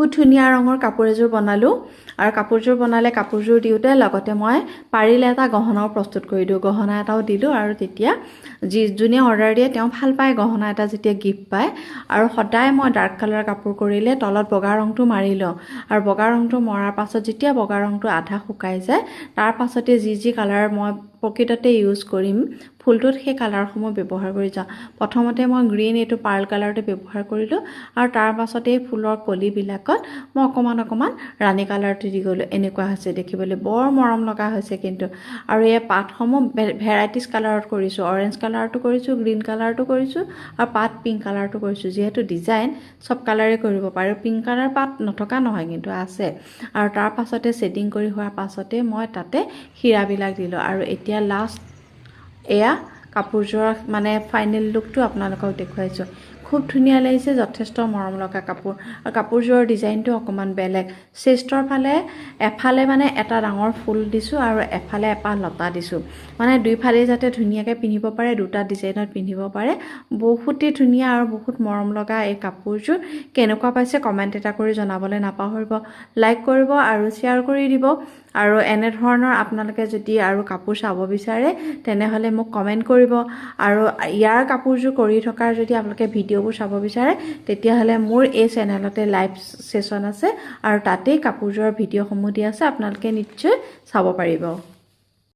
বহুত ধুনীয়া ৰঙৰ কাপোৰ এযোৰ বনালোঁ আৰু কাপোৰযোৰ বনালে কাপোৰযোৰ দিওঁতে লগতে মই পাৰিলে এটা গহনাও প্ৰস্তুত কৰি দিওঁ গহনা এটাও দিলোঁ আৰু তেতিয়া যোনে অৰ্ডাৰ দিয়ে তেওঁ ভাল পায় গহনা এটা যেতিয়া গিফ্ট পায় আৰু সদায় মই ডাৰ্ক কালাৰ কাপোৰ কৰিলে তলত বগা ৰংটো মাৰি লওঁ আৰু বগা ৰংটো মৰাৰ পাছত যেতিয়া বগা ৰংটো আধা শুকাই যায় তাৰ পাছতে যি কালাৰ মই প্ৰকৃততে ইউজ কৰিম ফুলটোত সেই কালাৰসমূহ ব্যৱহাৰ কৰি যাওঁ প্ৰথমতে মই গ্ৰীণ এইটো পাৰ্ল কালাৰটো ব্যৱহাৰ কৰিলোঁ আৰু তাৰ পাছতে ফুলৰ কলিবিলাকত মই অকমান ৰাণী কালাৰটো দি গ'লোঁ এনেকুৱা হৈছে দেখিবলৈ বৰ মৰম লগা হৈছে কিন্তু আৰু এই পাতসমূহ ভেৰাইটিজ কালাৰত কৰিছোঁ অৰেঞ্জ কালাৰটো কৰিছোঁ গ্ৰীণ কালাৰটো কৰিছোঁ আৰু পাত পিংক কালাৰটো কৰিছোঁ যিহেতু ডিজাইন সব কালাৰে কৰিব পাৰোঁ পিংক কালাৰ পাত নথকা নহয় কিন্তু আছে আৰু তাৰ পাছতে ছেটিং কৰি হোৱাৰ পাছতে মই তাতে হীৰাবিলাক দিলোঁ আৰু এতিয়া লাষ্ট এয়া কাপোৰযোৰৰ মানে ফাইনেল লুকটো আপোনালোকক দেখুৱাইছোঁ খুব ধুনীয়া লাগিছে যথেষ্ট মৰম লগা কাপোৰ আৰু কাপোৰযোৰৰ ডিজাইনটো অকমান বেলেগ চেষ্টৰ ফালে এফালে মানে এটা ডাঙৰ ফুল দিছোঁ আৰু এফালে এপাহ লতা দিছোঁ মানে দুইফালে যাতে ধুনীয়াকৈ পিন্ধিব পাৰে দুটা ডিজাইনত পিন্ধিব পাৰে বহুতেই ধুনীয়া আৰু বহুত মৰম লগা এই কাপোৰযোৰ কেনেকুৱা পাইছে কমেণ্ট এটা কৰি জনাবলৈ নাপাহৰিব লাইক কৰিব আৰু শ্বেয়াৰ কৰি দিব আৰু এনে ধৰণৰ আপোনালোকে যদি আৰু কাপোৰ চাব বিচাৰে তেনেহলে মোক কমেন্ট কৰিব আৰু ইয়াৰ কাপোৰযোৰ কৰি থকাৰ যদি আপোনালোকে ভিডিঅ'বোৰ চাব বিচাৰে তেতিয়াহলে মোৰ এই চেনেলতে লাইভ সেশন আছে আৰু তাতেই কাপোৰযোৰৰ ভিডিঅ'সমূহ দিয়া আছে আপোনালোকে নিশ্চয় চাব পাৰিব